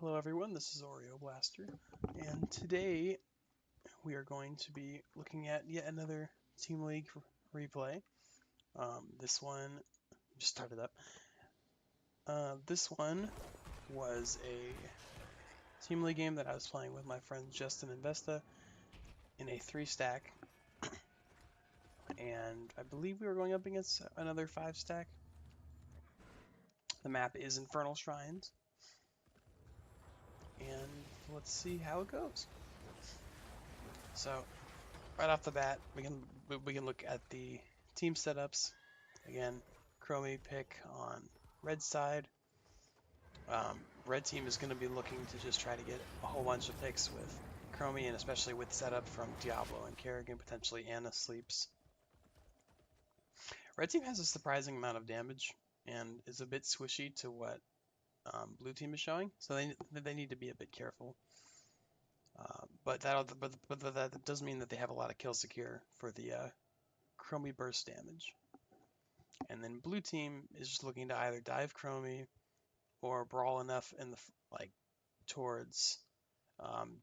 Hello everyone, this is Oreo Blaster, and today we are going to be looking at yet another Team League replay. This one just started up. This one was a Team League game that I was playing with my friends Justin and Vesta in a 3-stack, and I believe we were going up against another 5-stack. The map is Infernal Shrines, and let's see how it goes. So, right off the bat, we can look at the team setups. Again, Chromie pick on red side. Red team is going to be looking to just try to get a whole bunch of picks with Chromie, and especially with setup from Diablo and Kerrigan, potentially Anna sleeps. Red team has a surprising amount of damage and is a bit squishy to what blue team is showing, so they need to be a bit careful. But that does mean that they have a lot of kill secure for the Chromie burst damage. And then blue team is just looking to either dive Chromie or brawl enough in the towards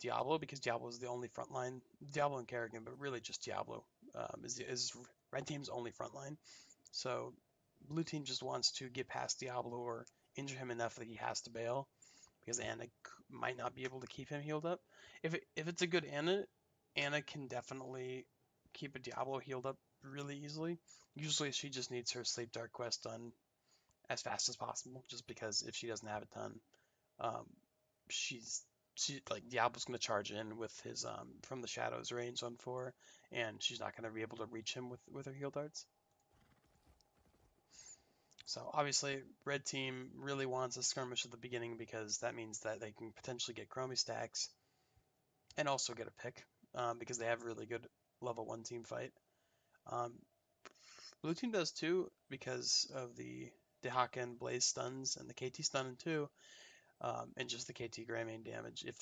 Diablo, because Diablo is the only frontline. Diablo and Kerrigan, but really just Diablo is red team's only frontline. So blue team just wants to get past Diablo or injure him enough that he has to bail, because Anna might not be able to keep him healed up. If it's a good Anna can definitely keep a Diablo healed up really easily. Usually she just needs her Sleep Dark quest done as fast as possible, just because if she doesn't have it done, she like Diablo's gonna charge in with his from the shadows range on 4, and she's not gonna be able to reach him with her heal darts. So obviously, red team really wants a skirmish at the beginning, because that means that they can potentially get Chromie stacks and also get a pick, because they have really good level 1 team fight. Blue team does too, because of the Dehaka and Blaze stuns and the KT stun too, and just the KT Grey main damage. If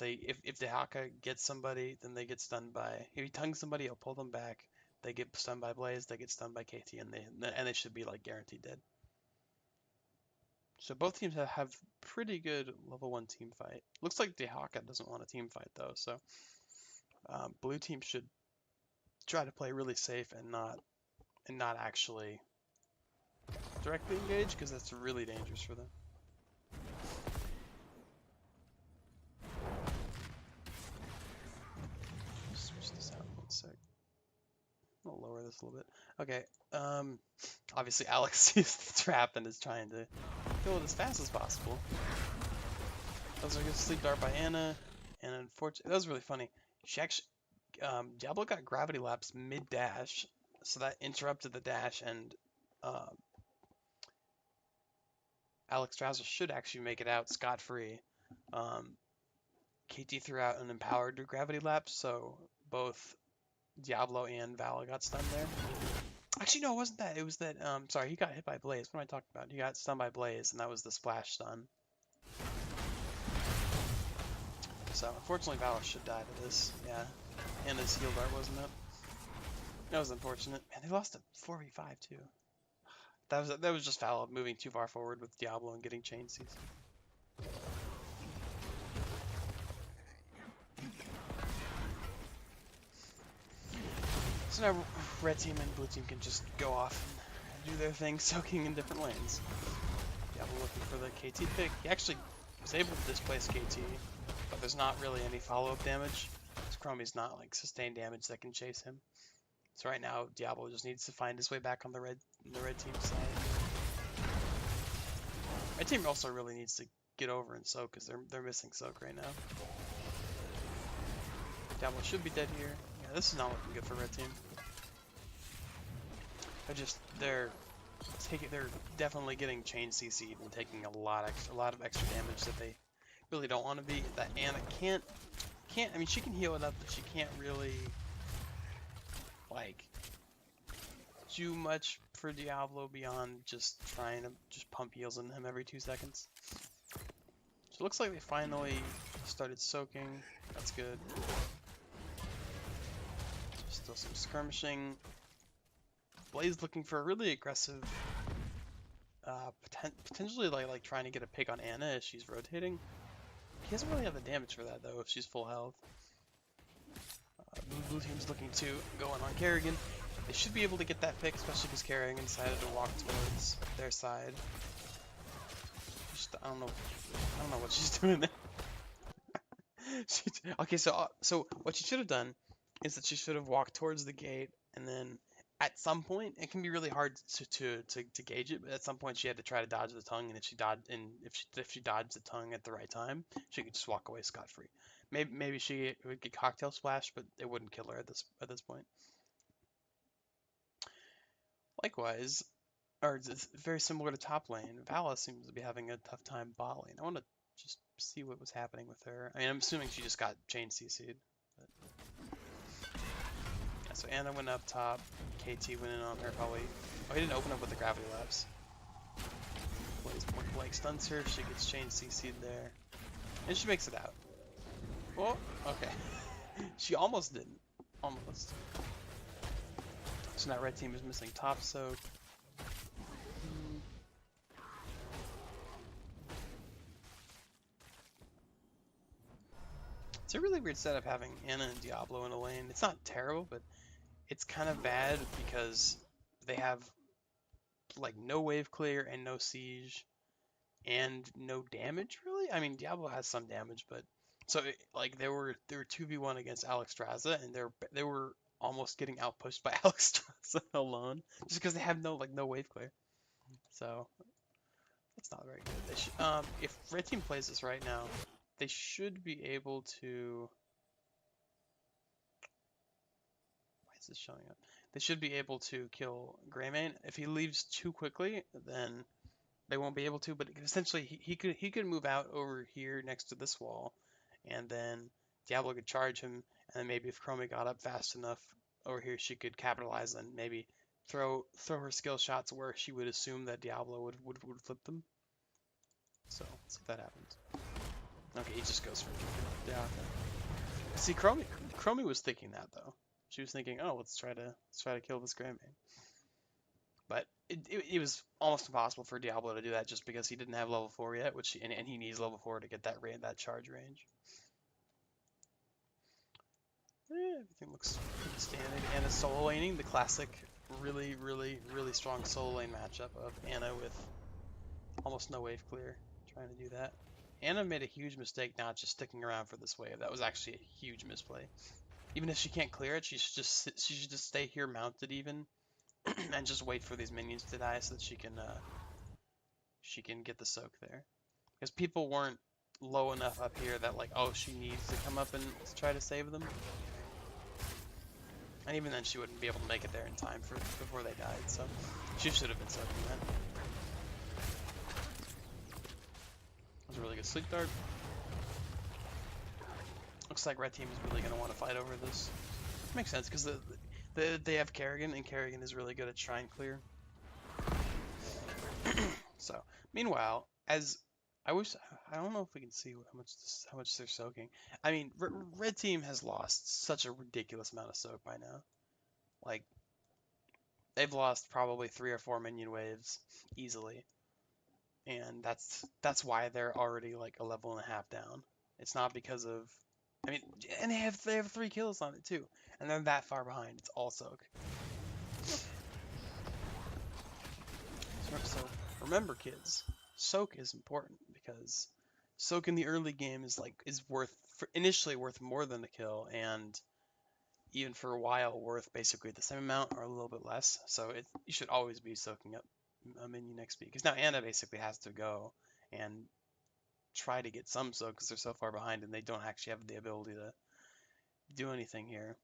Dehaka gets somebody, then they get stunned by. If he tongues somebody, he'll pull them back. They get stunned by Blaze, they get stunned by KT, and they should be like guaranteed dead. So both teams have pretty good level 1 team fight. Looks like Dehaka doesn't want a team fight though, so blue team should try to play really safe and not actually directly engage, because that's really dangerous for them. Switch this out one sec. I'll lower this a little bit. Okay. Obviously Alex sees the trap and is trying to kill it as fast as possible. That was a good sleep dart by Anna, and unfortunately, that was really funny. She actually, Diablo got gravity lapse mid dash, so that interrupted the dash, and Alex Strauss should actually make it out scot-free. KT threw out an empowered gravity lapse, so both Diablo and Vala got stunned there. Actually, no, it wasn't that. It was that, sorry, he got hit by Blaze. What am I talking about? He got stunned by Blaze, and that was the splash stun. So, unfortunately, Vala should die to this. Yeah, and his heal dart wasn't up. That was unfortunate. Man, they lost a 4v5 too. That was just Vala moving too far forward with Diablo and getting chain CC. So now red team and blue team can just go off and do their thing, soaking in different lanes. Diablo looking for the KT pick. He actually was able to displace KT, but there's not really any follow-up damage. Chromie's not like sustained damage that can chase him. So right now Diablo just needs to find his way back on the red team side. Red team also really needs to get over and soak, because they're missing soak right now. Diablo should be dead here. Yeah, this is not looking good for red team. They're definitely getting chain CC'd and taking a lot of extra damage that they really don't want to be. That Anna can't. I mean, she can heal it up, but she can't really like do much for Diablo beyond just trying to just pump heals in him every 2 seconds. So it looks like they finally started soaking. That's good. Still some skirmishing. Blaze looking for a really aggressive, potentially like trying to get a pick on Anna as she's rotating. He doesn't really have the damage for that though if she's full health. Blue team's looking to go in on Kerrigan. They should be able to get that pick, especially because Kerrigan decided to walk towards their side. I don't know what she's doing there. Okay, so what she should have done is that she should have walked towards the gate, and then at some point it can be really hard to gauge it, but at some point she had to try to dodge the tongue, and if she dodged the tongue at the right time, she could just walk away scot-free. Maybe she would get cocktail splash, but it wouldn't kill her at this point. Likewise, or it's very similar to top lane, Vala seems to be having a tough time bot lane. I want to just see what was happening with her. I mean, I'm assuming she just got chain CC'd. Yeah, so Anna went up top, KT went in on her probably. Oh, he didn't open up with the gravity lapse. Plays point blank stuns her, she gets chain CC'd there. And she makes it out. Oh, okay. She almost didn't. Almost. So now red team is missing top soak. It's a really weird setup having Anna and Diablo in a lane. It's not terrible, but it's kind of bad because they have like no wave clear and no siege and no damage really. I mean, Diablo has some damage, but so like they were 2v1 against Alexstrasza, and they were almost getting outpushed by Alexstrasza alone just because they have no wave clear. So that's not very good. They should, if red team plays this right now, they should be able to. Why is this showing up? They should be able to kill Greymane. If he leaves too quickly, then they won't be able to. But essentially, he could move out over here next to this wall, and then Diablo could charge him. And then maybe if Chromie got up fast enough over here, she could capitalize and maybe throw her skill shots where she would assume that Diablo would flip them. So let's see if that happens. Okay, he just goes for it. Yeah. Okay. See, Chromie was thinking that though. She was thinking, oh, let's try to kill this Greymane. But it was almost impossible for Diablo to do that just because he didn't have level 4 yet, and he needs level 4 to get that charge range. Everything looks pretty standard. Anna's solo laning, the classic, really strong solo lane matchup of Anna with almost no wave clear, trying to do that. Anna made a huge mistake not just sticking around for this wave. That was actually a huge misplay. Even if she can't clear it, she should just stay here mounted even, and just wait for these minions to die so that she can get the soak there. Because people weren't low enough up here that like, oh, she needs to come up and try to save them. And even then, she wouldn't be able to make it there in time before they died. So she should have been soaking that. That was a really good sleep dart. Looks like red team is really going to want to fight over this. Makes sense because they have Kerrigan, and Kerrigan is really good at shrine clear. So meanwhile, I don't know if we can see how much they're soaking. I mean, red team has lost such a ridiculous amount of soak by now. Like they've lost probably 3 or 4 minion waves easily, and that's why they're already like a level and a half down. It's not because of, I mean, and they have 3 kills on it too, and they're that far behind. It's all soak. So remember, kids, soak is important because soak in the early game is initially worth more than a kill, and even for a while worth basically the same amount or a little bit less. So you should always be soaking up a minion XP, because now Anna basically has to go and try to get some soak because they're so far behind and they don't actually have the ability to do anything here.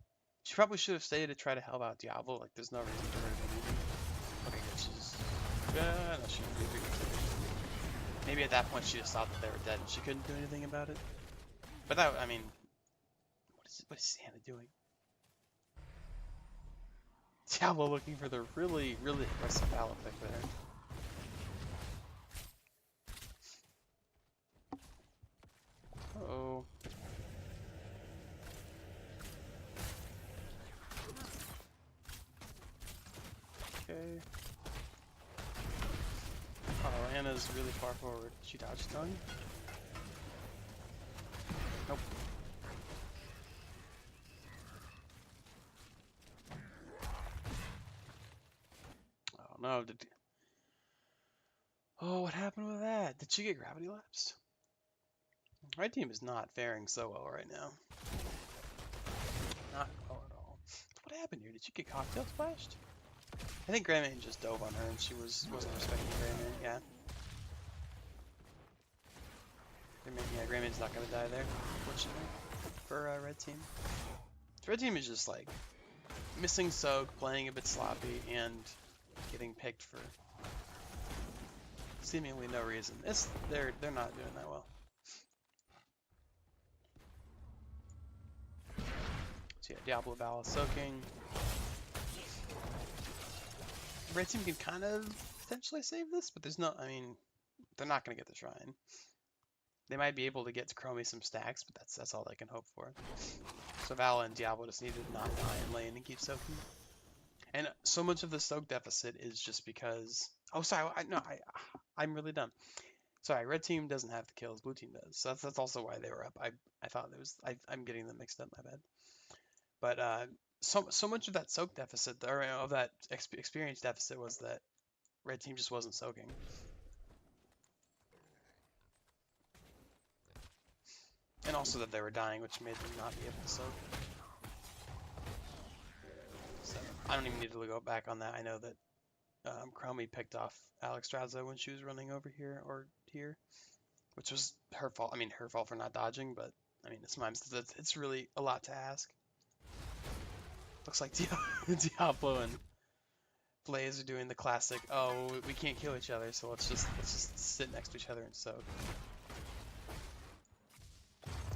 She probably should have stayed to try to help out Diablo. Like, there's no reason for her to be leaving. Okay, good. She's no, she didn't do it. Maybe at that point she just thought that they were dead and she couldn't do anything about it. But that, I mean, what is Anna doing? Diablo looking for the really aggressive Vala pick there. Uh-oh. Okay. Oh, Anna's really far forward. She dodged tongue? no. Oh, what happened with that? Did she get gravity lapsed? Red team is not faring so well right now. Not well at all. What happened here? Did she get cocktail splashed? I think Greymane just dove on her and she wasn't respecting Greymane. Yeah. Greymane's not gonna die there, fortunately, for red team. Red team is just like missing soak, playing a bit sloppy, and getting picked for seemingly no reason. They're not doing that well. So yeah, Diablo Vala soaking. Red team can kind of potentially save this, but there's no. I mean, they're not gonna get the shrine. They might be able to get to Chromie some stacks, but that's all they can hope for. So Vala and Diablo just need to not die in lane and keep soaking. And so much of the soak deficit is just because. Oh, sorry. I'm really dumb. Sorry, red team doesn't have the kills, blue team does. So that's also why they were up. I thought it was. I'm getting them mixed up. My bad. But so much of that soak deficit, or of that experience deficit, was that red team just wasn't soaking. And also that they were dying, which made them not be able to soak. So I don't even need to go back on that. I know that Chromie picked off Alexstrasza when she was running over here or here, which was her fault. I mean, her fault for not dodging, but I mean, it's really a lot to ask. Looks like Diablo and Blaze are doing the classic. Oh, we can't kill each other, so let's just sit next to each other and soak.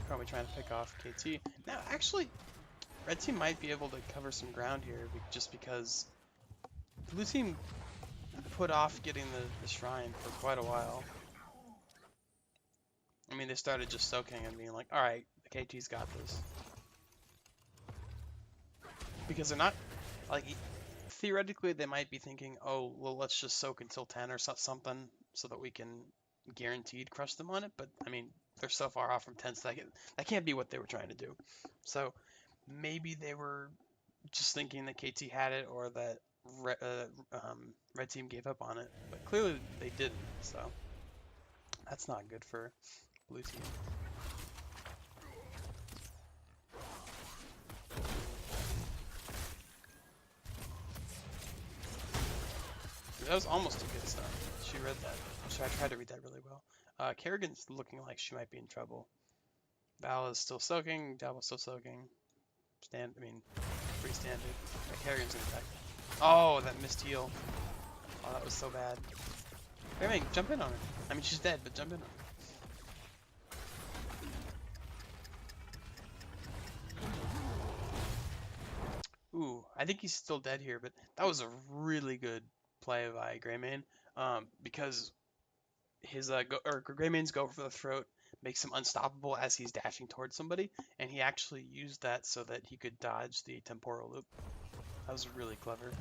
Probably trying to pick off KT. Now, actually, red team might be able to cover some ground here just because blue team put off getting the shrine for quite a while. I mean, they started just soaking and being like, all right, the KT's got this. Because they're not, like, theoretically, they might be thinking, oh, well, let's just soak until 10 or something so that we can guaranteed crush them on it. But, I mean, they're so far off from 10 seconds. That can't be what they were trying to do. So maybe they were just thinking that KT had it or that red team gave up on it. But clearly they didn't. So that's not good for blue team. That was almost a good start. She read that. I tried to read that really well. Kerrigan's looking like she might be in trouble. Vala's still soaking. Diablo's still soaking. Pretty standard. Kerrigan's in effect. Oh, that missed heal. Oh, that was so bad. Greymane, jump in on her. I mean, she's dead, but jump in on her. Ooh, I think he's still dead here, but that was a really good play by Greymane, because his Greymane's go for the throat makes him unstoppable as he's dashing towards somebody, and he actually used that so that he could dodge the temporal loop. That was really clever.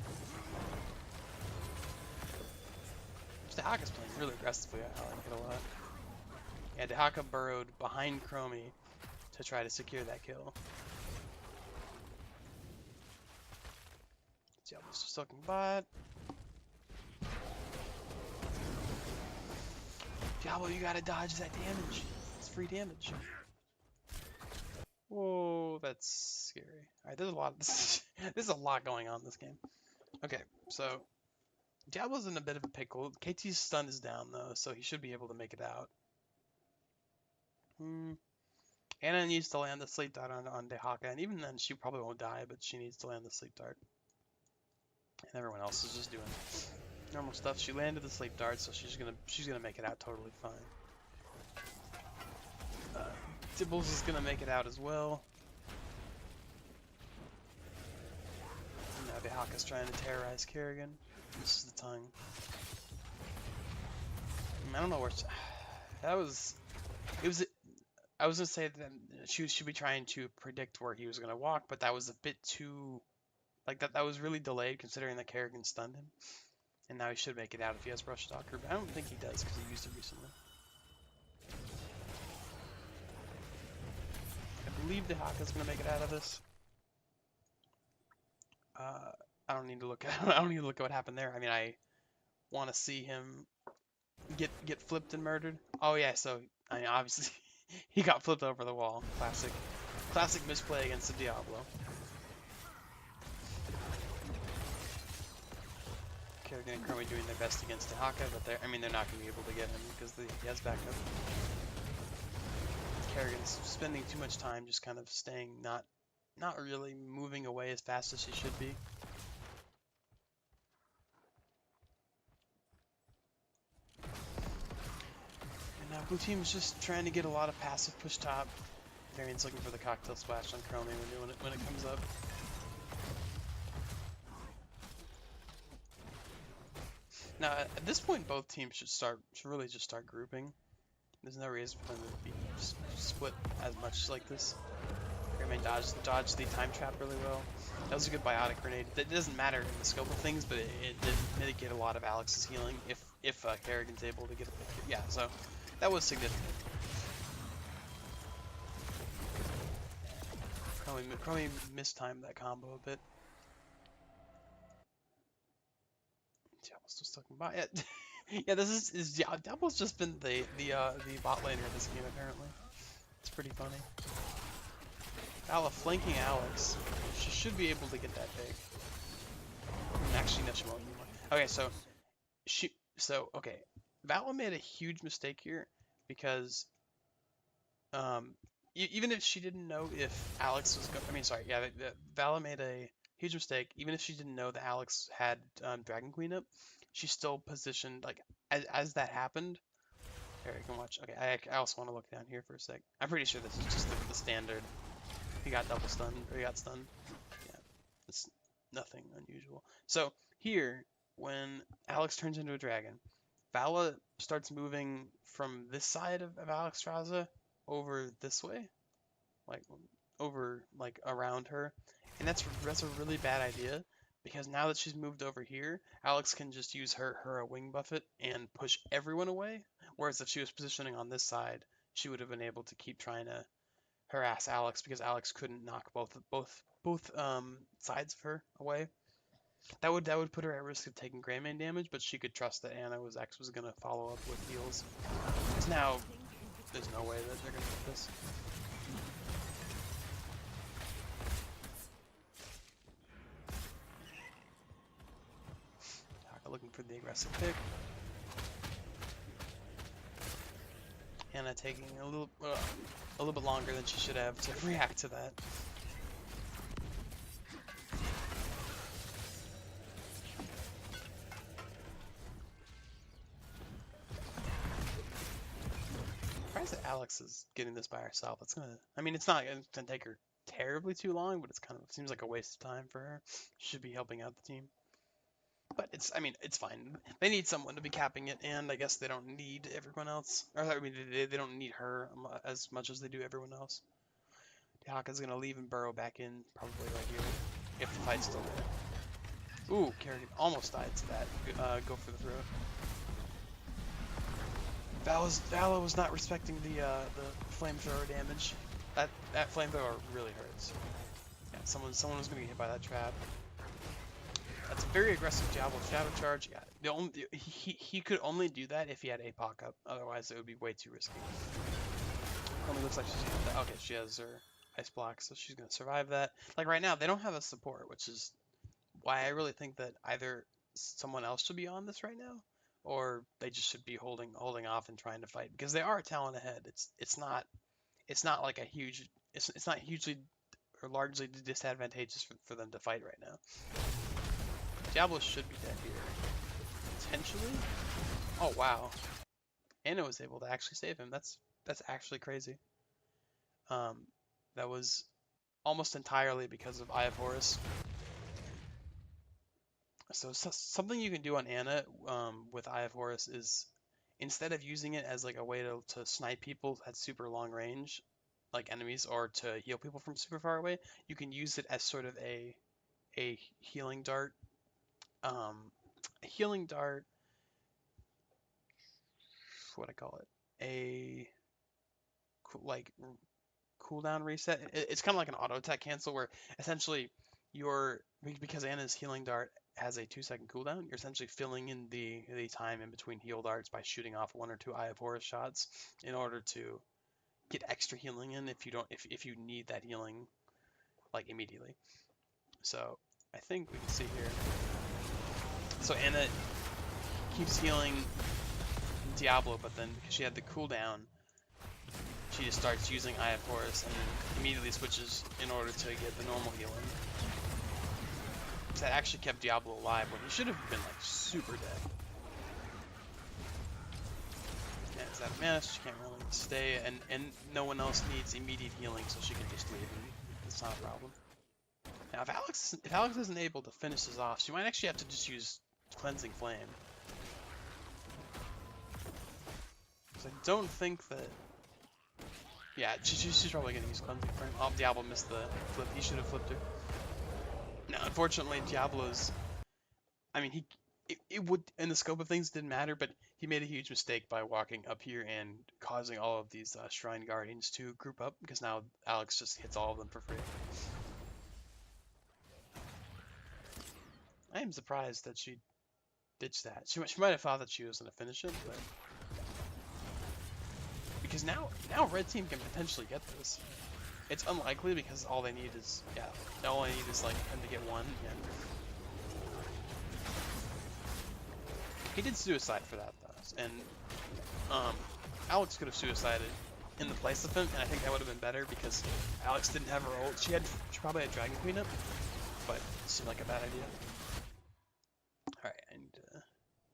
Dehaka's playing really aggressively. I like it a lot. Yeah, Dehaka burrowed behind Chromie to try to secure that kill. Diablo's just soaking bot. Diablo, you gotta dodge that damage. It's free damage. Whoa, that's scary. Alright, there's a lot. There's a lot going on in this game. Okay, so Diablo's in a bit of a pickle. KT's stun is down though, so he should be able to make it out. Anna needs to land the sleep dart on Dehaka, and even then she probably won't die, but she needs to land the sleep dart. And everyone else is just doing normal stuff. She landed the sleep dart, so she's gonna make it out totally fine. Dibbles is gonna make it out as well. And now Dehaka's trying to terrorize Kerrigan. This is the tongue. I don't know where that was. It was. I was gonna say that she should be trying to predict where he was gonna walk, but that was a bit too. Like that was really delayed considering that Kerrigan stunned him. And now he should make it out if he has Brush Stalker, but I don't think he does because he used it recently. I believe Dehaka's gonna make it out of this. I don't need to look at. I don't need to look at what happened there. I mean, want to see him get flipped and murdered. Oh yeah, so I mean, obviously he got flipped over the wall. Classic misplay against the Diablo. Kerrigan and Chromie doing their best against Tahaka, but they're not going to be able to get him because he has backup. Kerrigan's spending too much time just kind of staying not really moving away as fast as she should be. And now blue team's just trying to get a lot of passive push top. Varian's looking for the cocktail splash on Chromie when it comes up. Now at this point, both teams should really just start grouping. There's no reason for them to be split as much like this. Rayman dodged the time trap really well. That was a good biotic grenade. That doesn't matter in the scope of things, but it did mitigate a lot of Alex's healing if Kerrigan's able to get a picture. Yeah, so that was significant. Probably mistimed that combo a bit. Diablo's still stuck in bot. Yeah, yeah. This is Diablo's just been the bot laner of this game apparently. It's pretty funny. Vala flanking Alex. She should be able to get that big. Actually, no, she won't anymore. Okay, okay. Vala made a huge mistake here because even if she didn't know if Alex was going, Vala made a huge mistake. Even if she didn't know that Alex had Dragon Queen up, she still positioned like as that happened. Here, you can watch. Okay, I also want to look down here for a sec. I'm pretty sure this is just the standard. He got double stunned, or he got stunned. Yeah, it's nothing unusual. So here, when Alex turns into a dragon, Vala starts moving from this side of Alexstrasza over this way, like over like around her, and that's a really bad idea because now that she's moved over here, Alex can just use her wing buffet and push everyone away. Whereas if she was positioning on this side, she would have been able to keep trying to harass Alex because Alex couldn't knock both sides of her away. That would put her at risk of taking Greymane damage, but she could trust that Anna was gonna follow up with heals. So now there's no way that they're gonna get this. Taka looking for the aggressive pick. Anna taking a little bit longer than she should have to react to that. Surprised that Alex is getting this by herself. It's not gonna take her terribly too long, but it seems like a waste of time for her. She should be helping out the team. But it's fine. They need someone to be capping it, and I guess they don't need everyone else. Or they don't need her as much as they do everyone else. Tahaka's gonna leave and burrow back in, probably right here, if the fight's still there. Ooh, Kerrigan almost died to that. Go for the throw. Vala was not respecting the flamethrower damage. That flamethrower really hurts. Yeah, someone was gonna get hit by that trap. That's a very aggressive Diablo Shadow Charge. Yeah, he could only do that if he had APOC up. Otherwise, it would be way too risky. Only looks like she's gonna. Okay, she has her ice block, so she's gonna survive that. Like right now, they don't have a support, which is why I really think that either someone else should be on this right now, or they just should be holding off and trying to fight because they are a talent ahead. It's not like a huge. It's not hugely or largely disadvantageous for them to fight right now. Diablo should be dead here. Potentially? Oh, wow. Anna was able to actually save him. That's actually crazy. That was almost entirely because of Eye of Horus. So something you can do on Anna with Eye of Horus is instead of using it as like a way to snipe people at super long range, like enemies, or to heal people from super far away, you can use it as sort of a healing dart. A healing dart, what I call it, a like cooldown reset. It's kind of like an auto attack cancel where essentially because Anna's healing dart has a 2-second cooldown, you're essentially filling in the time in between heal darts by shooting off 1 or 2 Eye of Horus shots in order to get extra healing in if you need that healing like immediately. So I think we can see here. So Anna keeps healing Diablo, but then because she had the cooldown, she just starts using Eye of Horus and then immediately switches in order to get the normal healing. So that actually kept Diablo alive when he should have been like super dead. Yeah, is that mana? She can't really stay, and no one else needs immediate healing, so she can just leave, and it's not a problem. Now, if Alex isn't able to finish this off, she might actually have to just use Cleansing Flame. Because I don't think that. Yeah, she's probably gonna use Cleansing Flame. Oh, Diablo missed the flip. He should have flipped her. Now, unfortunately, Diablo's. I mean, it would, in the scope of things, didn't matter, but he made a huge mistake by walking up here and causing all of these Shrine Guardians to group up, because now Alex just hits all of them for free. I am surprised that she ditched that. She might have thought that she was going to finish it, but... Because now Red Team can potentially get this. It's unlikely because all they need is, all I need is like him to get one, and... He did suicide for that, though, and Alex could have suicided in the place of him, and I think that would have been better because Alex didn't have her ult. She probably had Dragon Queen up, but it seemed like a bad idea. Alright, and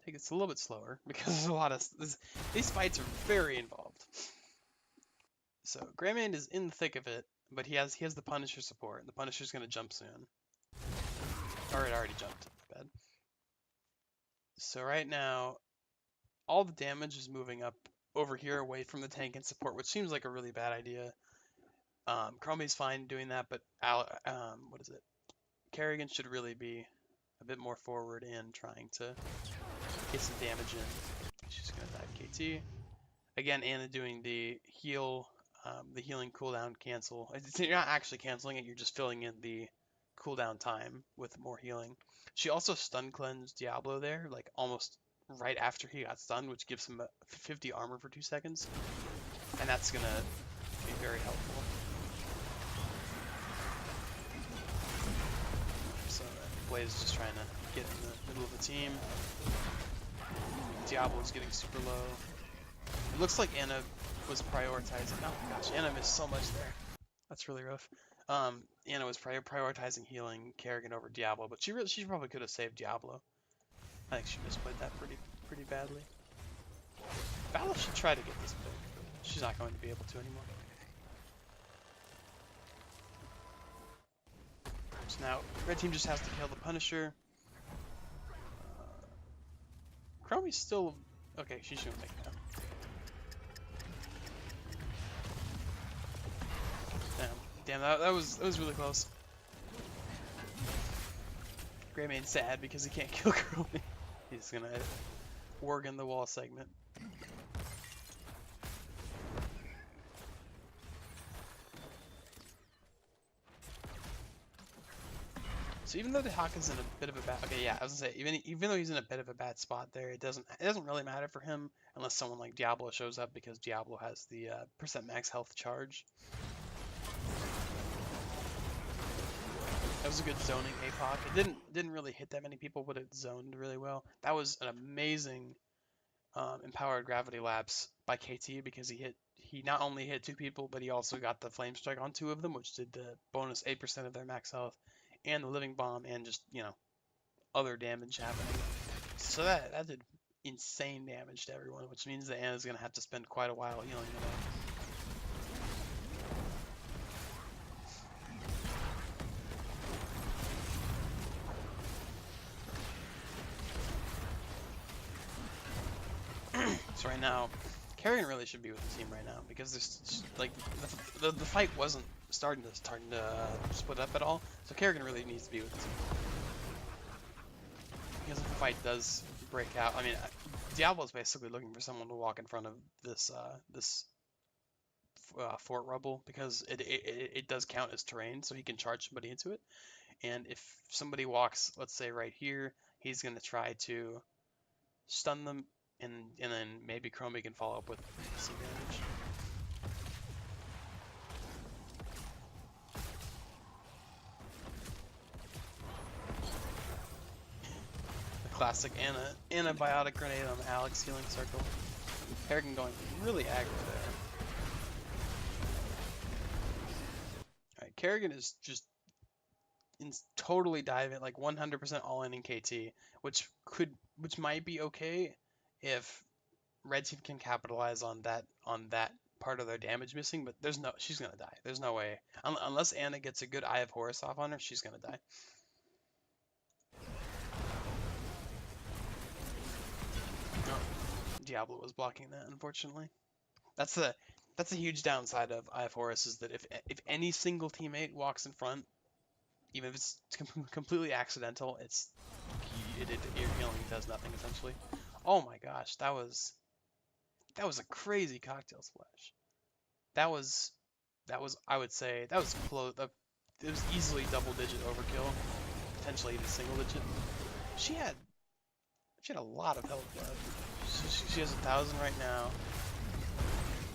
take it a little bit slower because there's a lot of these fights are very involved. So Greyman is in the thick of it, but he has the Punisher support, and the Punisher's gonna jump soon. Or it already jumped, my bad. So right now, all the damage is moving up over here away from the tank and support, which seems like a really bad idea. Chromie's fine doing that, but what is it? Kerrigan should really be a bit more forward in trying to get some damage in. She's gonna dive KT. Again, Anna doing the heal, the healing cooldown cancel. You're not actually canceling it, you're just filling in the cooldown time with more healing. She also stun cleansed Diablo there, like almost right after he got stunned, which gives him 50 armor for 2 seconds. And that's gonna be very helpful. So Blaze is just trying to get in the middle of the team. Diablo's getting super low. It looks like Anna was prioritizing. Oh my gosh, Anna missed so much there. That's really rough. Anna was prioritizing healing Kerrigan over Diablo, but she probably could have saved Diablo. I think she misplayed that pretty badly. Vala should try to get this pick, but she's not going to be able to anymore. So now Red Team just has to kill the Punisher. Chromie's still okay. She shouldn't make that. Damn, that was really close. Greymane's sad because he can't kill Chromie. He's gonna work in the wall segment. So even though the Hawk is in a bit of a bad, I was gonna say even though he's in a bit of a bad spot there, it doesn't really matter for him unless someone like Diablo shows up because Diablo has the percent max health charge. That was a good zoning APOC. It didn't really hit that many people, but it zoned really well. That was an amazing empowered gravity lapse by KT because he not only hit 2 people, but he also got the flame strike on 2 of them, which did the bonus 8% of their max health, and the living bomb, and just other damage happening. So that did insane damage to everyone, which means that Anna's gonna have to spend quite a while healing them up. So right now, Kerrigan really should be with the team right now because there's like the fight wasn't starting to split up at all. So Kerrigan really needs to be with the team because if the fight does break out, I mean, Diablo's basically looking for someone to walk in front of this fort rubble because it does count as terrain, so he can charge somebody into it. And if somebody walks, let's say right here, he's going to try to stun them, and then maybe Chromie can follow up with some damage. The classic antibiotic grenade on the Alex healing circle. Kerrigan going really aggro there. Alright, Kerrigan is just totally diving, like 100% all in KT, which might be okay if Red Team can capitalize on that part of their damage missing, but she's gonna die. There's no way. Unless Anna gets a good Eye of Horus off on her, she's gonna die. No, Diablo was blocking that, unfortunately. That's a huge downside of Eye of Horus, is that if any single teammate walks in front, even if it's completely accidental, your healing does nothing essentially. Oh my gosh, that was a crazy cocktail splash. That was I would say that was close. It was easily double-digit overkill, potentially even single-digit. She had a lot of health left. She has 1,000 right now.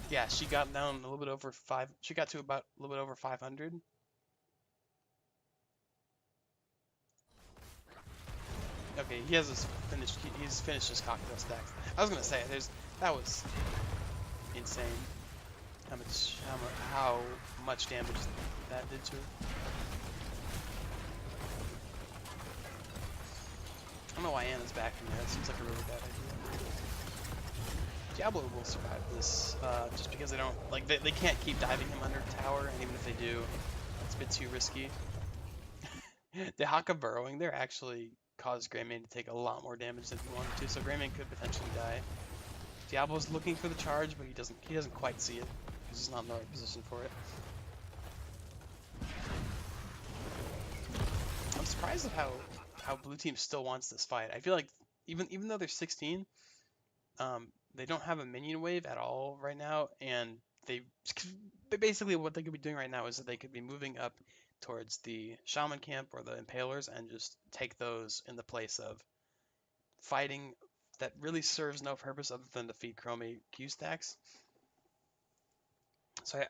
Yeah, she got down a little bit over 5. She got to about a little bit over 500. Okay, he's finished his cocktail stacks. I was gonna say that was insane. How much damage that did to her. I don't know why Anna's backing there. It seems like a really bad idea. Diablo will survive this, just because they can't keep diving him under tower, and even if they do, it's a bit too risky. The Haka burrowing there actually caused Greymane to take a lot more damage than he wanted to, so Greymane could potentially die. Diablo's looking for the charge, but he doesn't quite see it, because he's not in the right position for it. I'm surprised at how blue team still wants this fight. I feel like even though they're 16, they don't have a minion wave at all right now, and basically what they could be doing right now is that they could be moving up towards the shaman camp or the impalers and just take those in the place of fighting that really serves no purpose other than to feed Chromie Q stacks. So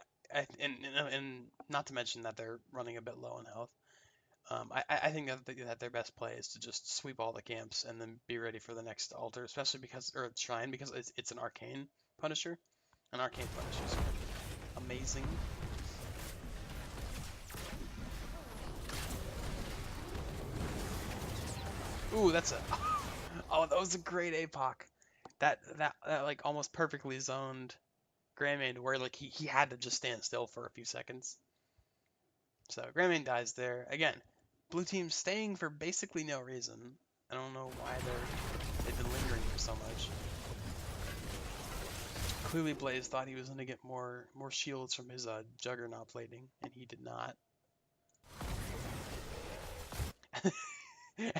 and not to mention that they're running a bit low on health. I think that their best play is to just sweep all the camps and then be ready for the next altar, especially or shrine, because it's an arcane punisher. An arcane punisher is amazing. Ooh, that's a oh, that was a great APOC. That like almost perfectly zoned Greymane, where like he had to just stand still for a few seconds. So Greymane dies there again. Blue team staying for basically no reason. I don't know why they've been lingering for so much. Clearly Blaze thought he was going to get more shields from his Juggernaut plating, and he did not.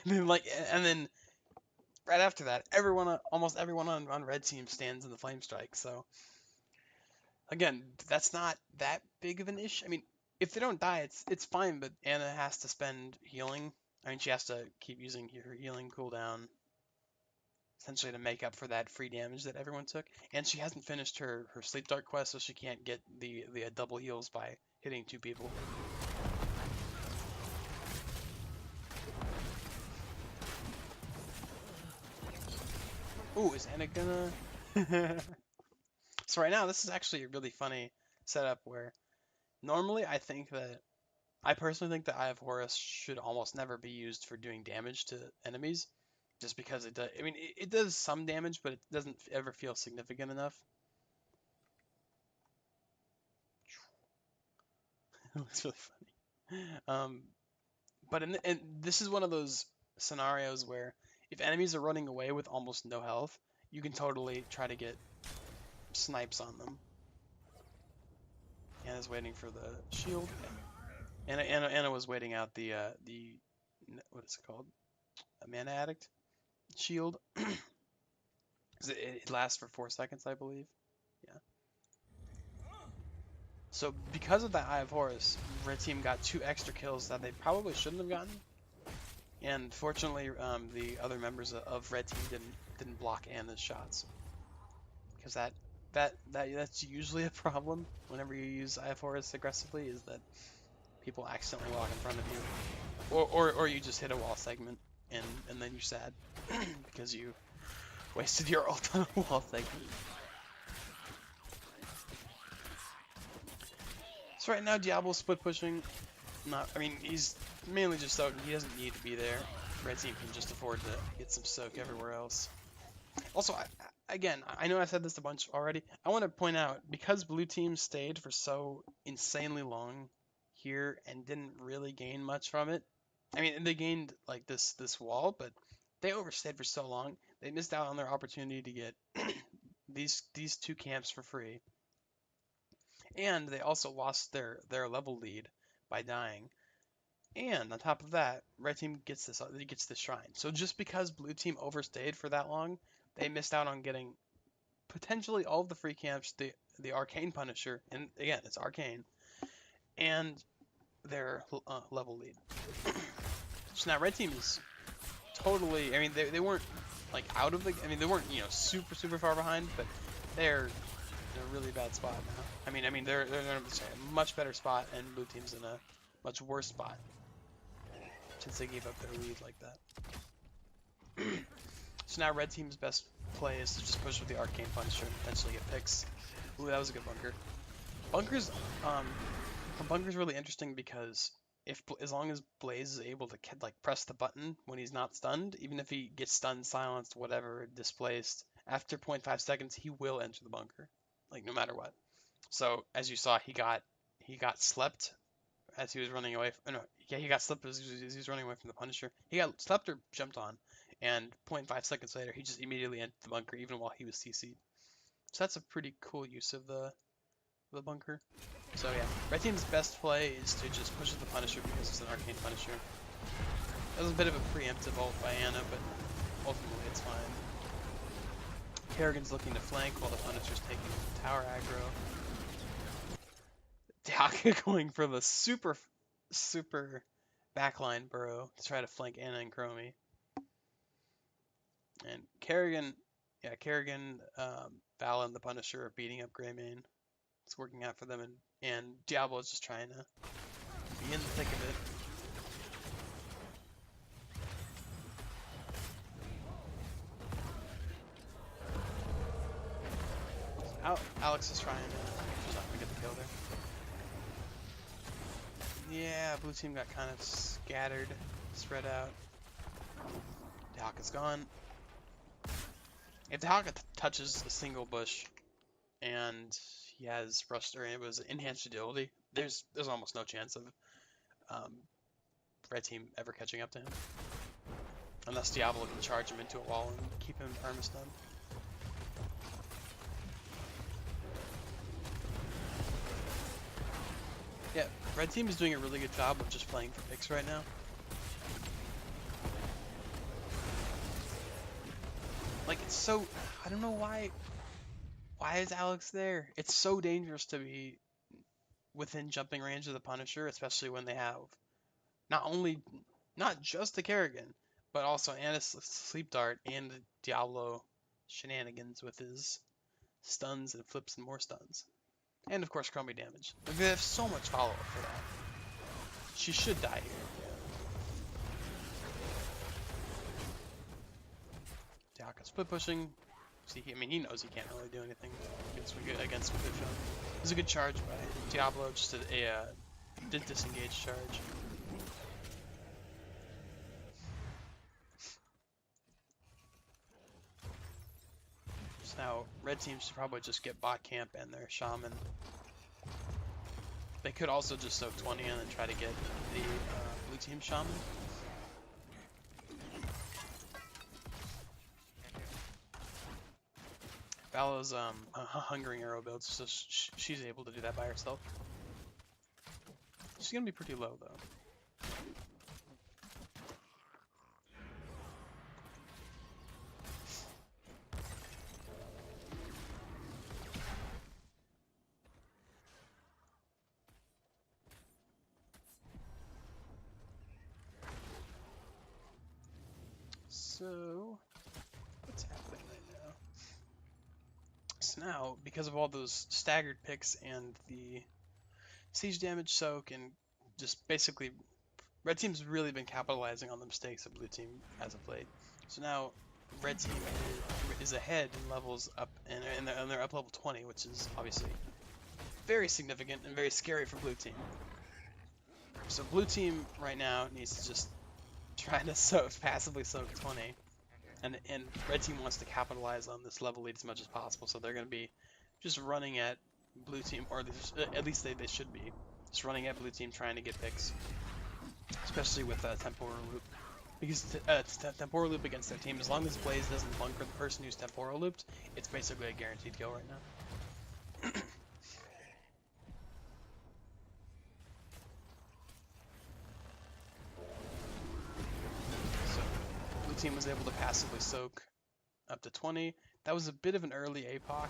and then right after that, almost everyone on red team stands in the flame strike. So again, that's not that big of an issue. I mean, if they don't die, it's fine. But Anna has to spend healing. I mean, she has to keep using her healing cooldown, essentially to make up for that free damage that everyone took. And she hasn't finished her Sleep Dart quest, so she can't get the double heals by hitting 2 people. Ooh, is Anna gonna... So right now, this is actually a really funny setup where normally I personally think that Eye of Horus should almost never be used for doing damage to enemies, just because it does. I mean, it does some damage, but it doesn't ever feel significant enough. It looks really funny. But this is one of those scenarios where if enemies are running away with almost no health, you can totally try to get snipes on them. Anna's waiting for the shield. Anna was waiting out the what is it called? A mana addict shield. It lasts for 4 seconds, I believe. Yeah. So because of that Eye of Horus, red team got 2 extra kills that they probably shouldn't have gotten. And fortunately, the other members of red team didn't block Anna's shots, because that's usually a problem whenever you use Eye of Horus aggressively, is that people accidentally walk in front of you, or you just hit a wall segment and then you're sad because you wasted your ult on a wall segment. So right now Diablo's split pushing. I mean, he's mainly just soaking. He doesn't need to be there. Red team can just afford to get some soak everywhere else. Also, again, I know I said this a bunch already. I want to point out, because blue team stayed for so insanely long here and didn't really gain much from it. I mean, they gained like this wall, but they overstayed for so long. They missed out on their opportunity to get these 2 camps for free. And they also lost their level lead by dying. And on top of that, red team gets this shrine. So just because blue team overstayed for that long, they missed out on getting potentially all of the free camps, the arcane punisher, and again it's arcane, and their level lead. So now red team is totally. I mean, they weren't like out of the. I mean, they weren't super far behind, but they're in a really bad spot now. I mean they're in a much better spot, and blue team's in a much worse spot since they gave up their lead like that. So now red team's best play is to just push with the arcane punisher and potentially get picks. Ooh, that was a good bunker. Bunker's really interesting because as long as Blaze is able to like press the button when he's not stunned, even if he gets stunned, silenced, whatever, displaced, after 0.5 seconds he will enter the bunker, like no matter what. So as you saw, he got slept as he was running away. He got slept as he was running away from the Punisher. He got slept or jumped on, and 0.5 seconds later he just immediately entered the bunker, even while he was CC'd. So that's a pretty cool use of the bunker. So yeah, red team's best play is to just push with the Punisher because it's an arcane Punisher. That was a bit of a preemptive ult by Anna, but ultimately it's fine. Kerrigan's looking to flank while the Punisher's taking tower aggro. Daka going for the super backline burrow to try to flank Anna and Chromie. And Kerrigan, Val and the Punisher are beating up Greymane. It's working out for them, and Diablo is just trying to be in the thick of it. Alex is trying to. She's not gonna get the kill there. Yeah, blue team got kind of scattered, spread out. Daka's gone. If Daka touches a single bush and he has rust or it was enhanced agility, there's almost no chance of red team ever catching up to him, unless Diablo can charge him into a wall and keep him perma-stunned. Yeah, red team is doing a really good job of just playing for picks right now. Like, it's so, I don't know why is Alex there? It's so dangerous to be within jumping range of the Punisher, especially when they have not just the Kerrigan, but also Anna's Sleep Dart and the Diablo shenanigans with his stuns and flips and more stuns. And of course Chromie damage. They have so much follow-up for that. She should die here. Daka split pushing. See, he knows he can't really do anything against Witherspoon. It was a good charge by Diablo, just a disengage charge. So now red team should probably just get bot camp and their shaman. They could also just soak 20 in and try to get the blue team shaman. Valo's a hungering arrow build, so she's able to do that by herself. She's gonna be pretty low though. So, what's happening right now? So now, because of all those staggered picks and the siege damage soak and just basically, red team's really been capitalizing on the mistakes of blue team as of late. So now, red team is ahead in levels up, and they're up level 20, which is obviously very significant and very scary for blue team. So blue team right now needs to just try to passively soak 20, and red team wants to capitalize on this level lead as much as possible. So they're going to be just running at blue team, or at least they should be just running at blue team trying to get picks, especially with temporal loop. Because temporal loop against their team, as long as Blaze doesn't bunker the person who's temporal looped, it's basically a guaranteed kill right now. So, blue team was able to passively soak up to 20. That was a bit of an early APOC.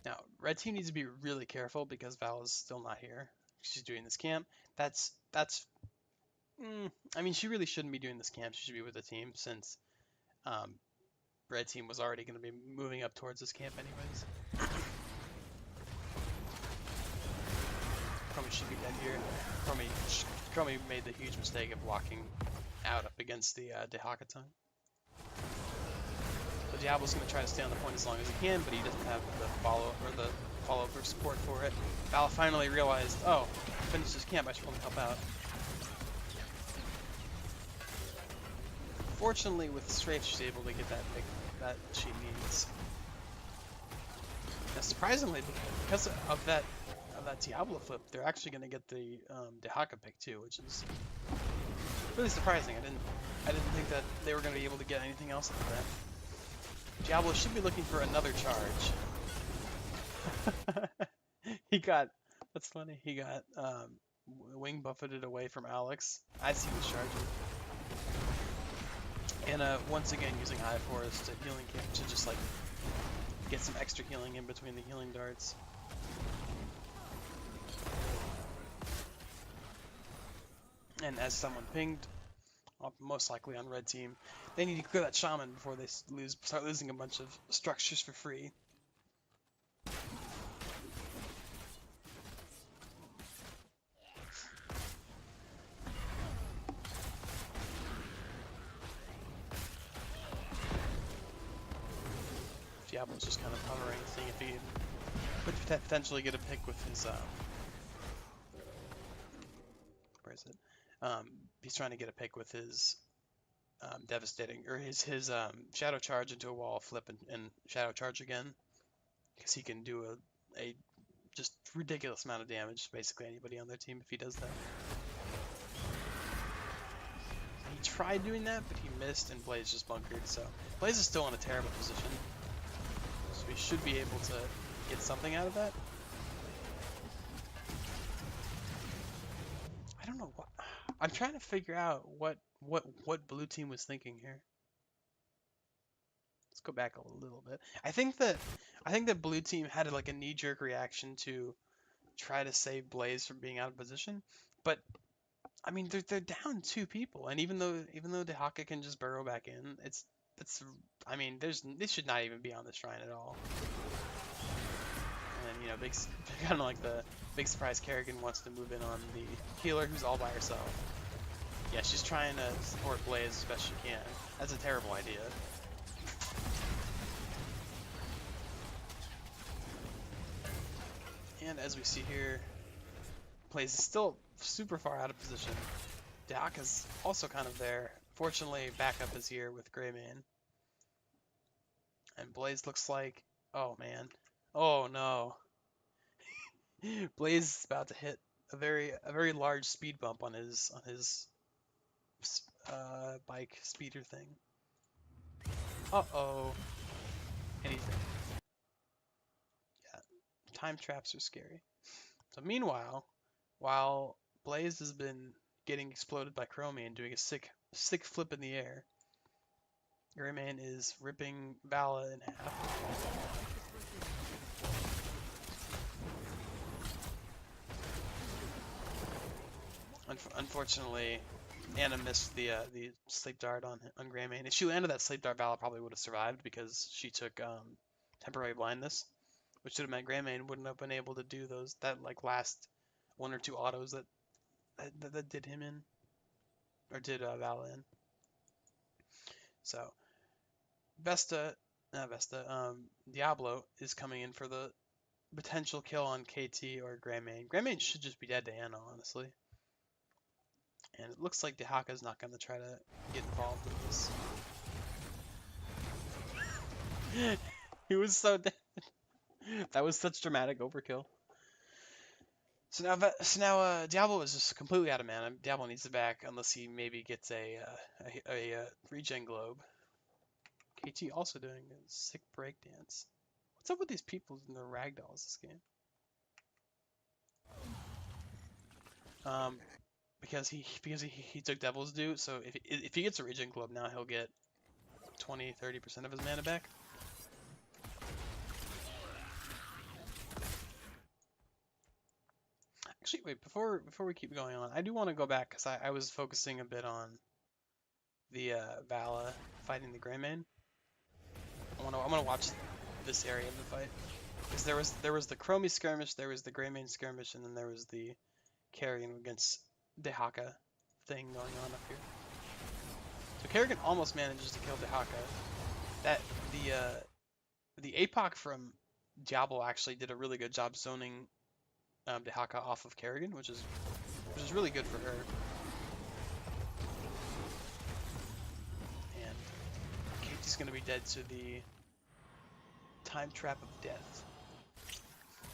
Now, red team needs to be really careful because Val is still not here. She's doing this camp. I mean, she really shouldn't be doing this camp. She should be with the team since red team was already going to be moving up towards this camp anyways. Chromie should be dead here. Chromie made the huge mistake of walking out up against the Dehakaton. So Diablo's going to try to stay on the point as long as he can, but he doesn't have the follow-up or support for it. Val finally realized, oh, finished this camp, I should probably help out. Fortunately, with Strafe, she's able to get that pick that she needs. Now, surprisingly, because of that Diablo flip, they're actually going to get the Dehaka pick too, which is really surprising. I didn't think that they were going to be able to get anything else out of that. Diablo should be looking for another charge. That's funny. He got wing buffeted away from Alex. I see the charger. And once again using High Forest to healing camp to just like get some extra healing in between the healing darts. And as someone pinged, most likely on red team, they need to clear that shaman before they start losing a bunch of structures for free. Diablo's just kind of hovering, seeing if he could potentially get a pick with his where is it? He's trying to get a pick with his devastating, or his shadow charge into a wall, flip and shadow charge again, because he can do a just ridiculous amount of damage to basically anybody on their team if he does that. He tried doing that, but he missed, and Blaze just bunkered. So Blaze is still in a terrible position. So he should be able to get something out of that. I don't know what. I'm trying to figure out what blue team was thinking here. Let's go back a little bit. I think that blue team had like a knee-jerk reaction to try to save Blaze from being out of position, but I mean they're down 2 people, and even though Dehaka can just burrow back in, I mean they should not even be on the shrine at all. And you know, kind of like the big surprise Kerrigan wants to move in on the healer who's all by herself. Yeah, she's trying to support Blaze as best she can. That's a terrible idea. And as we see here, Blaze is still super far out of position. Dehaka's also kind of there. Fortunately, backup is here with Greymane. And Blaze looks like, oh man, oh no. Blaze is about to hit a very large speed bump on his bike speeder thing. Uh-oh. And he's dead. Yeah, time traps are scary. So meanwhile, while Blaze has been getting exploded by Chromie and doing a sick flip in the air, Greymane is ripping Vala in half. Unfortunately, Anna missed the sleep dart on Greymane. If she landed that sleep dart, Vala probably would have survived because she took temporary blindness, which would have meant Greymane wouldn't have been able to do that like last one or two autos that did him in, or did Vala in. So Diablo is coming in for the potential kill on KT or Greymane. Greymane should just be dead to Anna, honestly. And it looks like Dehaka's not going to try to get involved in this. He was so dead. That was such dramatic overkill. So now Diablo is just completely out of mana. Diablo needs it back unless he maybe gets a regen globe. KT also doing a sick breakdance. What's up with these people in their ragdolls this game? Because he took Devil's Due, so if he gets a regen globe now, he'll get 20-30% of his mana back. Actually, wait, before we keep going on, I do want to go back because I was focusing a bit on the Vala fighting the Greymane. I want to watch this area of the fight because there was the Chromie skirmish, there was the Greymane skirmish, and then there was the Kerrigan against Dehaka thing going on up here. So Kerrigan almost manages to kill Dehaka. That the APOC from Diablo actually did a really good job zoning Dehaka off of Kerrigan, which is really good for her. And Katie's gonna be dead to the Time Trap of Death.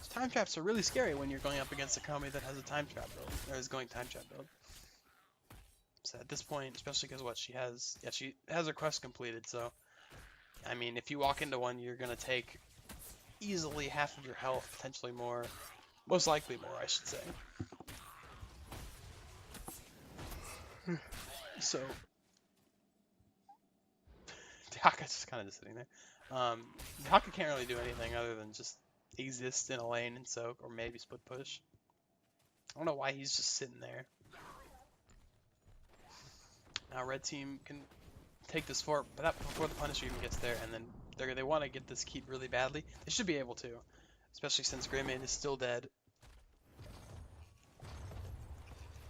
So time traps are really scary when you're going up against a Chromie that has a time trap build, or is going time trap build. So at this point, especially because she has her quest completed, so I mean, if you walk into one, you're gonna take easily half of your health, potentially more. Most likely more, I should say. So, Dehaka's just kind of sitting there. Dehaka can't really do anything other than just exist in a lane and soak, or maybe split push. I don't know why he's just sitting there. Now red team can take this fort, but before the Punisher even gets there, and then they want to get this keep really badly. They should be able to, especially since Greymane is still dead.